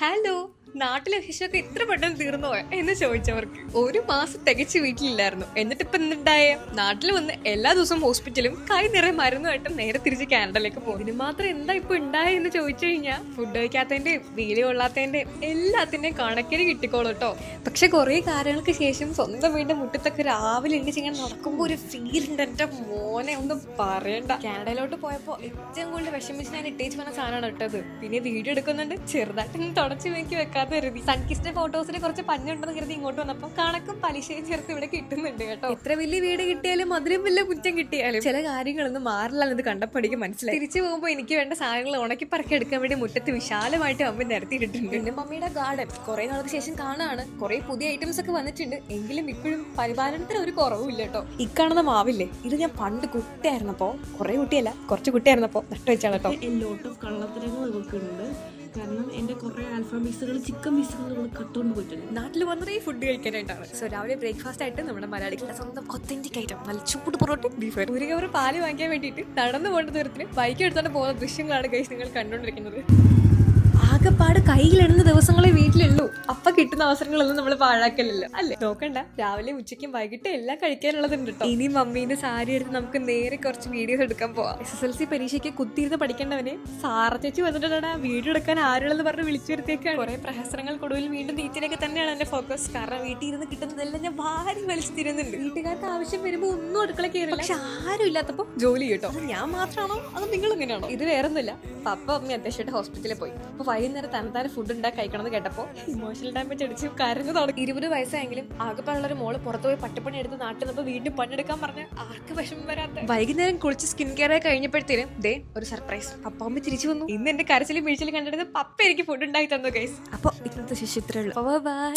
Hello, നാട്ടിലെ വിശേഷമൊക്കെ ഇത്ര പെട്ടെന്ന് തീർന്നോ എന്ന് ചോദിച്ചവർക്ക് ഒരു മാസം തികച്ച് വീട്ടിലില്ലായിരുന്നു. എന്നിട്ട് ഇപ്പൊ എന്തുണ്ടായേ? നാട്ടിൽ വന്ന് എല്ലാ ദിവസവും ഹോസ്പിറ്റലും കൈ നിറയെ മരുന്നുമായിട്ട് നേരെ തിരിച്ച് കാനഡയിലേക്ക് പോകും. ഇതിന് മാത്രം എന്താ ഇപ്പൊ ഉണ്ടായെന്ന് ചോദിച്ചു കഴിഞ്ഞാൽ ഫുഡ് കഴിക്കാത്തതിന്റെയും വീല് കൊള്ളാത്തതിന്റെയും എല്ലാത്തിന്റെയും കണക്കിന് കിട്ടിക്കോളൂ കേട്ടോ. പക്ഷെ കുറെ കാര്യങ്ങൾക്ക് ശേഷം സ്വന്തം വീടിന്റെ മുറ്റത്തൊക്കെ രാവിലെ എണ്ണിച്ച് ഇങ്ങനെ നടക്കുമ്പോ ഒരു ഫീൽ ഉണ്ട്. എന്റെ മോനെ ഒന്നും പറയണ്ട. കാനഡയിലോട്ട് പോയപ്പോ ഏറ്റവും കൂടുതൽ വിഷമിച്ച് ഞാൻ ഇട്ടേച്ച് പറഞ്ഞ സാധനമാണ് ഇട്ടത്. പിന്നെ വീഡിയോ എടുക്കുന്നുണ്ട്, ചെറുതായിട്ട് തുടച്ചു വേക്കി വെക്കാത്ത കരുതി. സൺകിസ്റ്റിന്റെ ഫോട്ടോസിന് കുറച്ച് പഞ്ഞുണ്ടെന്ന് കരുതി ഇങ്ങോട്ട് വന്നപ്പോ കണക്കും പലിശയും ചേർത്ത് ഇവിടെ കിട്ടുന്നുണ്ട് കേട്ടോ. എത്ര വലിയ വീട് കിട്ടിയാലും അതിലും വലിയ കുറ്റം കിട്ടിയാലും ചില കാര്യങ്ങളൊന്നും മാറില്ല എന്ന് കണ്ടപ്പടിക്ക് മനസ്സിലായി. തിരിച്ചു പോകുമ്പോൾ എനിക്ക് വേണ്ട സാധനങ്ങൾ ഉണക്കി പറക്കി എടുക്കാൻ വേണ്ടി മുറ്റത്ത് വിശാലമായിട്ട് അമ്മ നിരത്തിയിട്ടുണ്ട്. പിന്നെ മമ്മിയുടെ ഗാർഡൻ കുറെ നാൾക്ക് ശേഷം കാണാണ്. കുറെ പുതിയ ഐറ്റംസ് ഒക്കെ വന്നിട്ടുണ്ട്. എങ്കിലും ഇപ്പോഴും പരിപാലനത്തിന് ഒരു കുറവുമില്ല കേട്ടോ. ഇക്കാണുന്ന മാവില്ലേ, ഇത് ഞാൻ പണ്ട് കുട്ടിയായിരുന്നപ്പോ, കുറെ കുട്ടിയല്ല കുറച്ച് കുട്ടിയായിരുന്നപ്പോ നട്ടു വെച്ചാണ് കേട്ടോ. ലോട്ട് ഓഫ് കള്ളത്തരങ്ങൾ നമുക്കുണ്ട്. കാരണം എന്റെ കുറെ ആൽഫാ പീസുകൾ, ചിക്കൻ പീസുകൾ നമ്മൾ കട്ടുകൊണ്ട് പോയിട്ടുണ്ട്. നാട്ടിൽ വന്നതേ ഫുഡ് കഴിക്കാനായിട്ടാണ്. സോ രാവിലെ ബ്രേക്ക്ഫാസ്റ്റ് ആയിട്ട് നമ്മുടെ മലയാളികളുടെ സ്വന്തം ഒത്തന്റിക് ഐറ്റം നല്ല ചൂട് പൊറോട്ട ബീഫ് ഒരു കവർ പാല് വാങ്ങിക്കാൻ വേണ്ടിയിട്ട് നടന്നു പോകേണ്ട ദൂരത്തിന് ബൈക്ക് എടുത്തോണ്ട് പോകുന്ന ദൃശ്യങ്ങളാണ് ഗൈസ് നിങ്ങൾ കണ്ടുകൊണ്ടിരിക്കുന്നത്. ആകെപ്പാട് കയ്യിലിടുന്ന ദിവസങ്ങളെ വീട്ടിലുള്ളൂ. അപ്പൊ കിട്ടുന്ന അവസരങ്ങളൊന്നും നമ്മൾ പാഴാക്കലല്ലോ അല്ലേ? നോക്കണ്ട, രാവിലെ ഉച്ചയ്ക്കും വൈകിട്ടും എല്ലാം കഴിക്കാനുള്ളതുണ്ട് കേട്ടോ. ഇനി മമ്മീന്റെ സാരി എടുത്ത് നമുക്ക് നേരെ കുറച്ച് വീഡിയോസ് എടുക്കാൻ പോവാം. SSLC പരീക്ഷയ്ക്ക് കുത്തിയിരുന്ന് പഠിക്കേണ്ടവനെ സാറ ചേച്ചി വന്നിട്ടാണ് വീഡിയോ എടുക്കാൻ ആരുള്ളെന്ന് പറഞ്ഞ് വിളിച്ചു വരുത്തിയേക്കാണ്. കുറെ പ്രഹസനങ്ങൾക്കൊടുവിൽ വീണ്ടും നീറ്റിലേക്ക് തന്നെയാണ് എന്റെ ഫോക്കസ്. കാരണം വീട്ടിൽ ഇരുന്ന് കിട്ടുന്നതെല്ലാം ഞാൻ വാരി വലിച്ചു തരുന്നുണ്ട്. വീട്ടുകാർക്ക് ആവശ്യം വരുമ്പോ ഒന്നും അടുക്കള കയറില്ല. പക്ഷെ ആരും ഇല്ലാത്തപ്പോ ജോലി കേട്ടോ. അത് ഞാൻ മാത്രമാണോ അതോ നിങ്ങൾ എങ്ങനെയാണോ? ഇത് വേറൊന്നുമില്ല, പപ്പ അമ്മ അത്യാവശ്യമായിട്ട് ഹോസ്പിറ്റലിൽ പോയി. അപ്പൊ വൈകുന്നേരം തനത്താരെ ഫുഡ് ഉണ്ടാക്കി കഴിക്കണമെന്ന് കേട്ടപ്പോ ഇമോഷണൽ ഡാമേജ് അടിച്ച് കരഞ്ഞു തുടങ്ങി. 20 വയസ്സായെങ്കിലും ആകെപ്പാടുള്ളൊരു മോള് പുറത്തു പോയി പട്ടപ്പണി എടുത്ത് നാട്ടിൽ നിന്ന് വീണ്ടും പണിയെടുക്കാൻ പറഞ്ഞ ആർക്ക് വിഷമം വരാത്ത. വൈകുന്നേരം കുളിച്ച് സ്കിൻ കെയർ ആയി കഴിഞ്ഞപ്പോഴത്തേനും ദേ ഒരു സർപ്രൈസ്. പപ്പ അമ്മ തിരിച്ചു വന്നു. ഇന്ന് എന്റെ കരച്ചിലും വീഴ്ചയിലും കണ്ടിട്ട് പപ്പ എനിക്ക് ഫുഡ് ഉണ്ടാക്കി തന്നു ഗൈസ്. അപ്പൊ ഇന്നത്തെ ശിശു ഇത്രയുള്ളൂ. ബൈ.